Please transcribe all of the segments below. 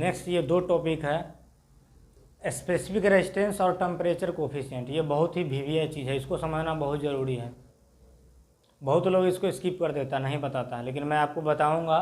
Next ये दो topic है, स्पेसिफिक रेजिस्टेंस और टेम्परेचर कोफिशिएंट। ये बहुत ही वीवीआई चीज़ है, इसको समझना बहुत ज़रूरी है। बहुत लोग इसको स्किप कर देता, नहीं बताता है, लेकिन मैं आपको बताऊंगा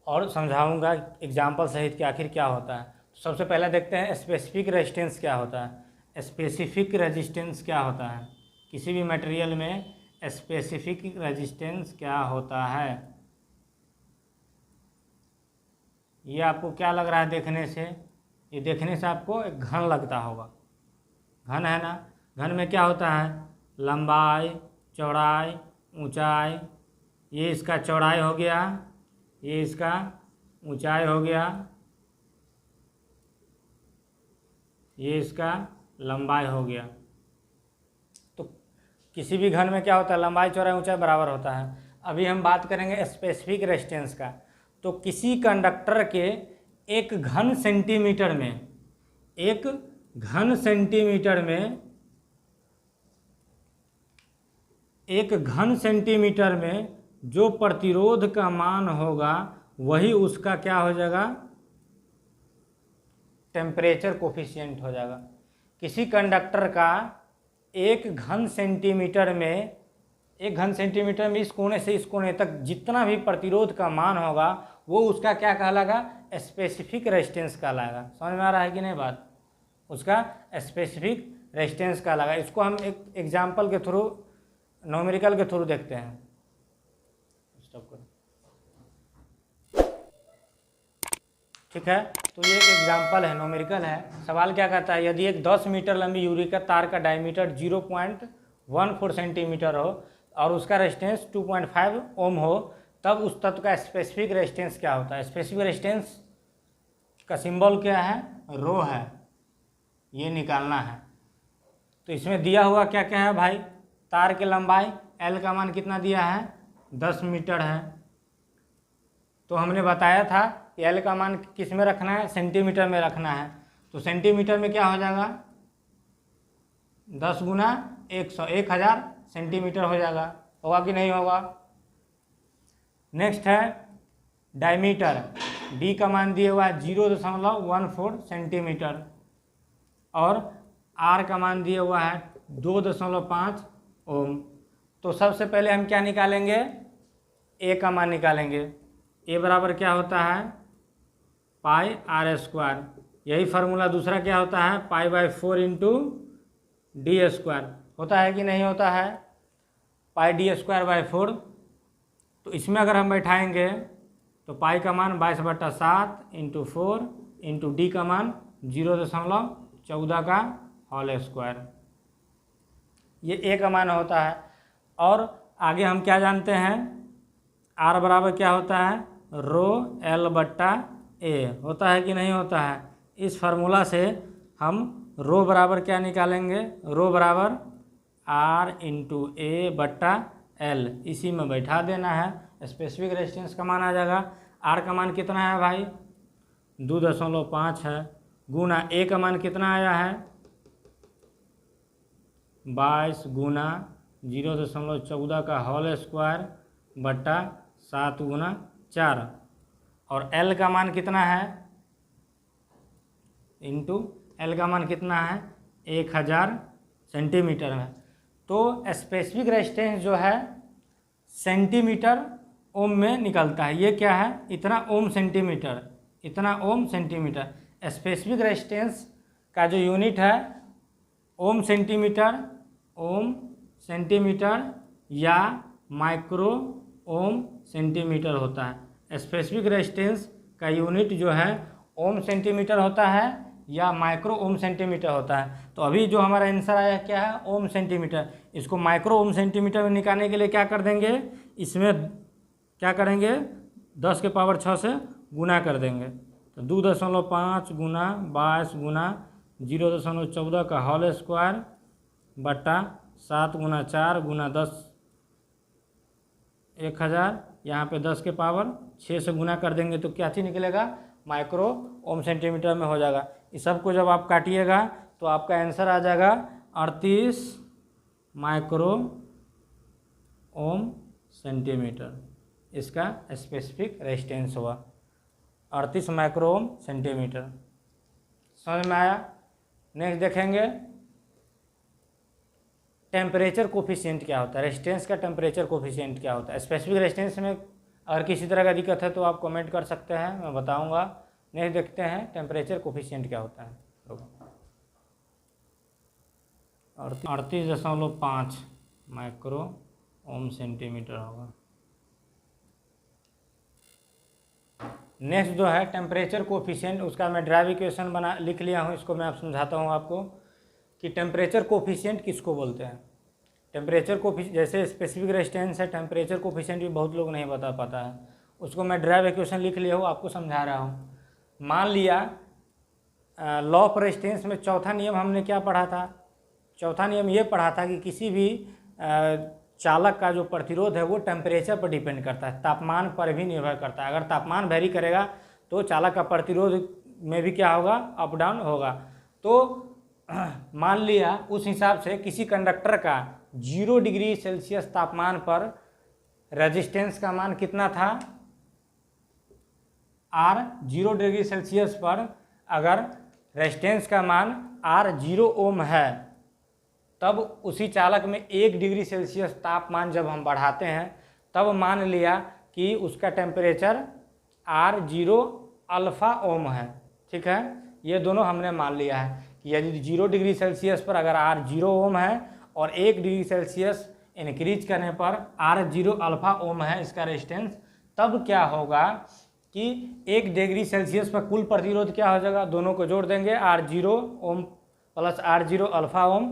और समझाऊंगा एग्जाम्पल सहित कि आखिर क्या होता है। तो सबसे पहले देखते हैं स्पेसिफिक रेजिस्टेंस क्या होता है। स्पेसिफिक रेजिस्टेंस क्या होता है, किसी भी मटेरियल में स्पेसिफिक रेजिस्टेंस क्या होता है। ये आपको क्या लग रहा है देखने से? ये देखने से आपको एक घन लगता होगा, घन है ना। घन में क्या होता है? लंबाई, चौड़ाई, ऊंचाई। ये इसका चौड़ाई हो गया, ये इसका ऊंचाई हो गया, ये इसका लंबाई हो गया। तो किसी भी घन में क्या होता है? लंबाई, चौड़ाई, ऊंचाई बराबर होता है। अभी हम बात करेंगे स्पेसिफिक रेजिस्टेंस का। तो किसी कंडक्टर के एक घन सेंटीमीटर में, एक घन सेंटीमीटर में, एक घन सेंटीमीटर में जो प्रतिरोध का मान होगा वही उसका क्या हो जाएगा? टेम्परेचर कोफिशिएंट हो जाएगा। किसी कंडक्टर का एक घन सेंटीमीटर में, एक घन सेंटीमीटर में इस कोने से इस कोने तक जितना भी प्रतिरोध का मान होगा वो उसका क्या कहलाएगा? स्पेसिफिक रेजिस्टेंस कहलाएगा। समझ में आ रहा है कि नहीं बात? उसका स्पेसिफिक रेजिस्टेंस कहलाएगा। इसको हम एक एग्जाम्पल के थ्रू, न्यूमेरिकल के थ्रू देखते हैं। स्टॉप करो। ठीक है, तो ये एक एग्जाम्पल है, न्यूमेरिकल है। सवाल क्या कहता है? यदि एक 10 मीटर लंबी यूरिका तार का डायमीटर 0.14 सेंटीमीटर हो और उसका रेजिस्टेंस 2.5 ओम हो, तब उस तत्व का स्पेसिफिक रेजिस्टेंस क्या होता है? स्पेसिफिक रेजिस्टेंस का सिंबल क्या है? रो है, ये निकालना है। तो इसमें दिया हुआ क्या क्या है भाई? तार की लंबाई L का मान कितना दिया है? 10 मीटर है। तो हमने बताया था कि L का मान किस में रखना है? सेंटीमीटर में रखना है। तो सेंटीमीटर में क्या हो जाएगा? 10 गुना 100, 1000 सेंटीमीटर हो जाएगा। होगा कि नहीं होगा? नेक्स्ट है डायमीटर। D का मान दिया हुआ है 0.14 सेंटीमीटर और R का मान दिया हुआ है 2.5 ओम। तो सबसे पहले हम क्या निकालेंगे? A का मान निकालेंगे। A बराबर क्या होता है? पाई आर स्क्वायर। यही फार्मूला दूसरा क्या होता है? पाई/4 इंटू डी स्क्वायर। होता है कि नहीं होता है? पाई d²/4। तो इसमें अगर हम बैठाएंगे तो पाई का मान 22/7 इंटू 4 इंटू डी का मान 0.14 का होल स्क्वायर। ये ए का मान होता है। और आगे हम क्या जानते हैं? आर बराबर क्या होता है? रो L/A होता है कि नहीं होता है? इस फार्मूला से हम रो बराबर क्या निकालेंगे? रो बराबर R इंटू A/L, इसी में बैठा देना है। स्पेसिफिक रेजिस्टेंस का मान आ जाएगा। R का मान कितना है भाई? 2.5 है, गुना A का मान कितना आया है? 22 गुना 0.14 का होल स्क्वायर बट्टा 7 गुना 4। और L का मान कितना है? इंटू L का मान कितना है? 1000 सेंटीमीटर है। तो स्पेसिफिक रेजिस्टेंस जो है सेंटीमीटर ओम में निकलता है। ये क्या है? इतना ओम सेंटीमीटर, इतना ओम सेंटीमीटर। स्पेसिफिक रेजिस्टेंस का जो यूनिट है ओम सेंटीमीटर, ओम सेंटीमीटर या माइक्रो ओम सेंटीमीटर होता है। स्पेसिफिक रेजिस्टेंस का यूनिट जो है ओम सेंटीमीटर होता है या माइक्रो ओम सेंटीमीटर होता है। तो अभी जो हमारा आंसर आया क्या है? ओम सेंटीमीटर। इसको माइक्रो ओम सेंटीमीटर में निकालने के लिए क्या कर देंगे? इसमें क्या करेंगे? 10 के पावर 6 से गुना कर देंगे। तो 2.5 गुना 22 गुना 0.14 का होल स्क्वायर बट्टा 7 गुना 4 गुना 10, 1000। यहाँ पे 10 के पावर 6 से गुना कर देंगे तो क्या चीज़ निकलेगा? माइक्रो ओम सेंटीमीटर में हो जाएगा। इस सब को जब आप काटिएगा तो आपका आंसर आ जाएगा 38 माइक्रो ओम सेंटीमीटर। इसका स्पेसिफिक रेजिस्टेंस हुआ। 38 माइक्रो ओम सेंटीमीटर। समझ में आया। नेक्स्ट देखेंगे टेम्परेचर कोफिशिएंट क्या होता है, रेजिस्टेंस का टेम्परेचर कोफिशिएंट क्या होता है। स्पेसिफिक रेजिस्टेंस में अगर किसी तरह का दिक्कत है तो आप कमेंट कर सकते हैं, मैं बताऊंगा। नेक्स्ट देखते हैं टेम्परेचर कोफिशिएंट क्या होता है। 38.5 माइक्रो ओम सेंटीमीटर होगा। नेक्स्ट जो है टेम्परेचर कोफिशिएंट, उसका मैं ड्राइव इक्वेशन बना लिख लिया हूँ, इसको मैं आप समझाता हूँ आपको कि टेम्परेचर कोफिशिएंट किसको बोलते हैं। टेम्परेचर कोफिशिएंट जैसे स्पेसिफिक रेजिस्टेंस है, टेम्परेचर कोफिशिएंट भी बहुत लोग नहीं बता पाता है, उसको मैं ड्राइव इक्वेशन लिख लिया हूँ, आपको समझा रहा हूँ। मान लिया लॉ ऑफ रेजिस्टेंस में चौथा नियम हमने क्या पढ़ा था, चौथा नियम ये पढ़ा था कि किसी भी चालक का जो प्रतिरोध है वो टेम्परेचर पर डिपेंड करता है, तापमान पर भी निर्भर करता है। अगर तापमान वेरी करेगा तो चालक का प्रतिरोध में भी क्या होगा, अप डाउन होगा। तो मान लिया उस हिसाब से किसी कंडक्टर का 0 डिग्री सेल्सियस तापमान पर रेजिस्टेंस का मान कितना था, R। 0 डिग्री सेल्सियस पर अगर रेजिस्टेंस का मान R 0 ओम है, तब उसी चालक में 1 डिग्री सेल्सियस तापमान जब हम बढ़ाते हैं तब मान लिया कि उसका टेम्परेचर R 0 अल्फ़ा ओम है। ठीक है, ये दोनों हमने मान लिया है कि यदि 0 डिग्री सेल्सियस पर अगर R 0 ओम है और 1 डिग्री सेल्सियस इंक्रीज करने पर R 0 अल्फ़ा ओम है इसका रेजिस्टेंस, तब क्या होगा कि 1 डिग्री सेल्सियस पर कुल प्रतिरोध क्या हो जाएगा, दोनों को जोड़ देंगे, R 0 ohm plus R 0 alpha ohm,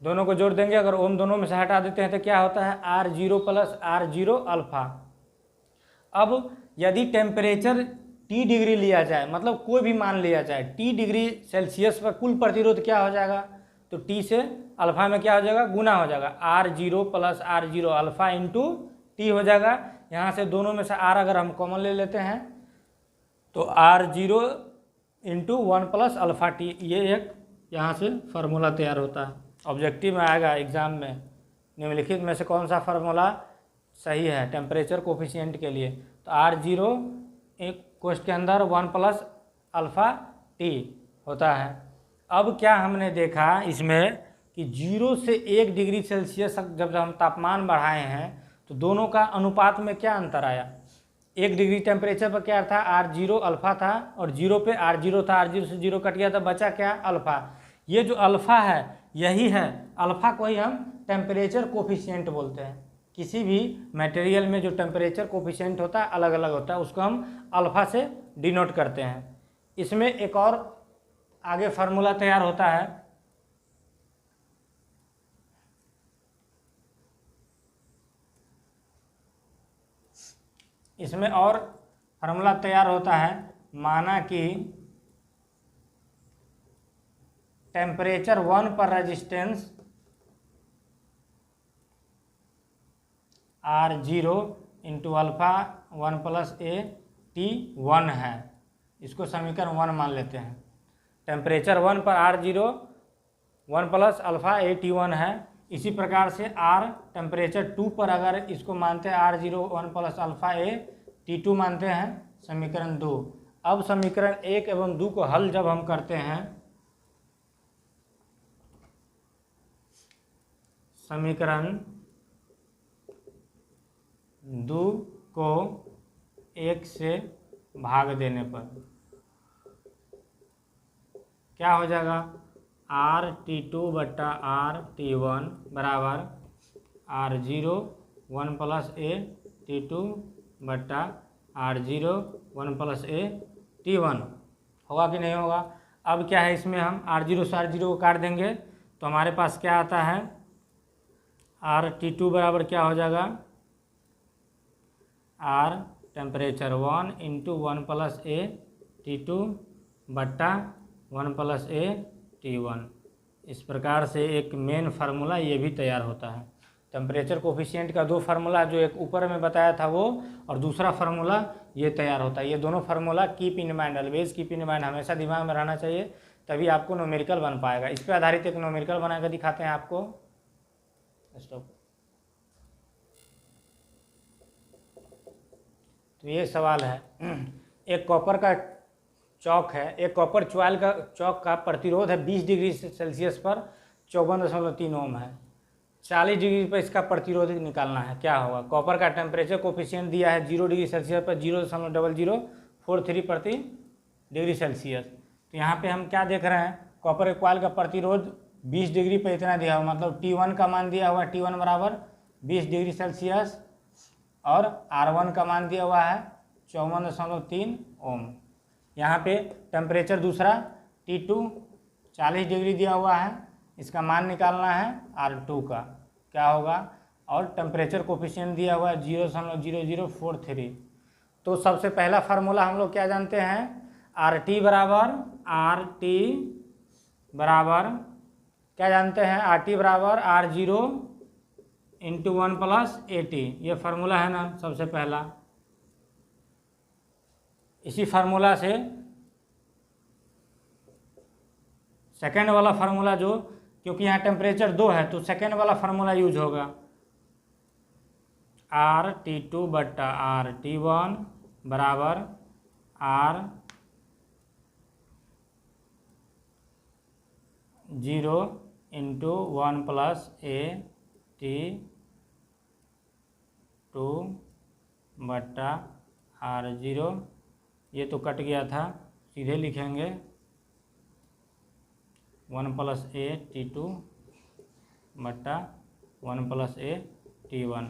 दोनों को जोड़ देंगे। अगर ओम दोनों में से हटा देते हैं तो क्या होता है, R 0 प्लस R 0 अल्फ़ा। अब यदि टेम्परेचर T डिग्री लिया जाए, मतलब कोई भी मान लिया जाए, T डिग्री सेल्सियस पर कुल प्रतिरोध क्या हो जाएगा, तो T से अल्फ़ा में क्या हो जाएगा, गुना हो जाएगा, R 0 plus R 0 alpha into T हो जाएगा। यहाँ से दोनों में से R अगर हम कॉमन ले लेते हैं तो R 0 into 1 plus alpha T, ये एक यहाँ से फार्मूला तैयार होता है। ऑब्जेक्टिव में आएगा एग्जाम में, निम्नलिखित में से कौन सा फार्मूला सही है टेम्परेचर कोफिशिएंट के लिए, तो R 0 एक क्वेश्चन के अंदर 1 प्लस अल्फ़ा T होता है। अब क्या हमने देखा इसमें कि 0 से 1 डिग्री सेल्सियस तक जब हम तापमान बढ़ाए हैं तो दोनों का अनुपात में क्या अंतर आया। 1 डिग्री टेम्परेचर पर क्या था, R 0 अल्फ़ा था और 0 पे R 0 था, R 0 से 0 कट गया तो बचा क्या, अल्फ़ा। ये जो अल्फ़ा है यही है, अल्फ़ा को ही हम टेम्परेचर कोफिशिएंट बोलते हैं। किसी भी मटेरियल में जो टेम्परेचर कोफिशिएंट होता है अलग अलग होता है, उसको हम अल्फ़ा से डिनोट करते हैं। इसमें एक और आगे फार्मूला तैयार होता है, इसमें और फार्मूला तैयार होता है, माना कि टेम्परेचर 1 पर resistance R 0 into alpha 1 plus A T 1 है, इसको समीकरण 1 मान लेते हैं। टेम्परेचर 1 पर R 0 1 plus alpha A T 1 है। इसी प्रकार से R टेम्परेचर 2 पर अगर इसको मानते हैं R 0 1 plus alpha A T 2 मानते हैं, समीकरण 2। अब समीकरण 1 एवं 2 को हल जब हम करते हैं, समीकरण 2 को 1 से भाग देने पर क्या हो जाएगा, R T2 बट्टा R T1 बराबर R 0 1 प्लस A T2 बट्टा R 0 1 प्लस A T1 होगा कि नहीं होगा। अब क्या है, इसमें हम R 0 से R 0 को काट देंगे तो हमारे पास क्या आता है, R T2 बराबर क्या हो जाएगा, R temperature 1 into 1 plus A T2 बट्टा 1 प्लस A T1। इस प्रकार से एक मेन फार्मूला ये भी तैयार होता है। टेम्परेचर कोफिशिएंट का 2 फार्मूला, जो एक ऊपर में बताया था वो, और दूसरा फार्मूला ये तैयार होता है। ये दोनों formula keep in mind, always keep in mind, हमेशा दिमाग में रहना चाहिए, तभी आपको न्यूमेरिकल बन पाएगा। इस पर आधारित एक न्यूमेरिकल बनाकर दिखाते हैं आपको। स्टॉप। तो ये सवाल है एक कॉपर का चौक है, एक कॉपर च्वाल का चौक का प्रतिरोध है 20 डिग्री सेल्सियस पर 54.3 ओम है। 40 डिग्री पर इसका प्रतिरोध निकालना है, क्या होगा। कॉपर का टेम्परेचर कोफिशिएंट दिया है 0 डिग्री सेल्सियस पर 0.0043 प्रति डिग्री सेल्सियस। तो यहाँ पे हम क्या देख रहे हैं, कॉपर कॉइल का प्रतिरोध 20 डिग्री पर इतना दिया हुआ, मतलब T1 का मान दिया हुआ, T1 बराबर 20 डिग्री सेल्सियस, और R1 का मान दिया हुआ है 54.3 ओम। यहाँ पे टेम्परेचर दूसरा T2 40 डिग्री दिया हुआ है, इसका मान निकालना है R2 का, क्या होगा। और टेम्परेचर कोफिशिएंट दिया हुआ है 0.0043। तो सबसे पहला फार्मूला हम लोग क्या जानते हैं, RT बराबर क्या जानते हैं, RT बराबर R0 इंटू 1 प्लस AT, ये फार्मूला है ना सबसे पहला। इसी फार्मूला से सेकेंड वाला फार्मूला जो, क्योंकि यहाँ टेम्परेचर 2 है तो सेकेंड वाला फार्मूला यूज होगा, RT2 बट्टा RT1 बराबर R0 इंटू 1 प्लस AT2 बट्टा R0, ये तो कट गया था, सीधे लिखेंगे 1 प्लस AT2 बट्टा 1 प्लस AT1।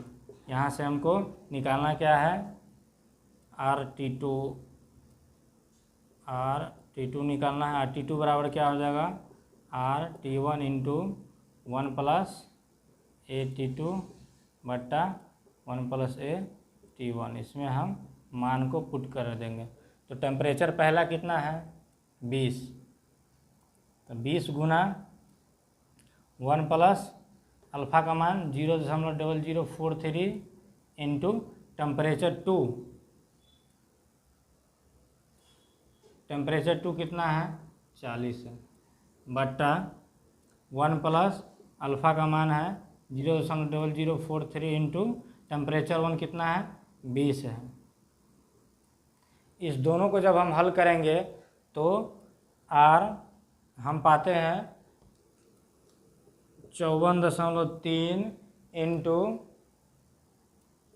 यहाँ से हमको निकालना क्या है, RT2 निकालना है। RT2 बराबर क्या हो जाएगा, RT1 इंटू 1 प्लस AT2 बट्टा 1 प्लस AT1, इसमें हम मान को पुट कर देंगे। तो टेम्परेचर पहला कितना है 20, तो 20 गुना 1 प्लस अल्फ़ा का मान 0.0043 इंटू टेम्परेचर 2 कितना है 40 है, बट्टा 1 प्लस अल्फ़ा का मान है 0.0043 इंटू टेम्परेचर 1 कितना है 20 है। इस दोनों को जब हम हल करेंगे तो R हम पाते हैं 54.3 इंटू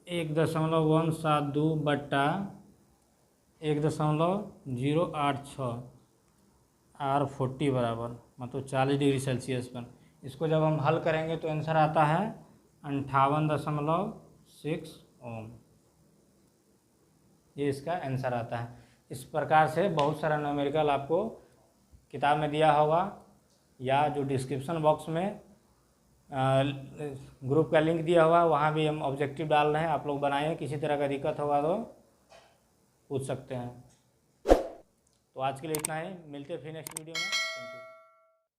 1.172 बट्टा 1.086 R40 बराबर, मतलब 40 डिग्री सेल्सियस पर। इसको जब हम हल करेंगे तो आंसर आता है 58.6 ओम, ये इसका आंसर आता है। इस प्रकार से बहुत सारा न्यूमेरिकल आपको किताब में दिया होगा, या जो डिस्क्रिप्शन बॉक्स में ग्रुप का लिंक दिया हुआ है वहाँ भी हम ऑब्जेक्टिव डाल रहे हैं, आप लोग बनाइए। किसी तरह का दिक्कत होगा तो पूछ सकते हैं। तो आज के लिए इतना ही, मिलते हैं फिर नेक्स्ट वीडियो में।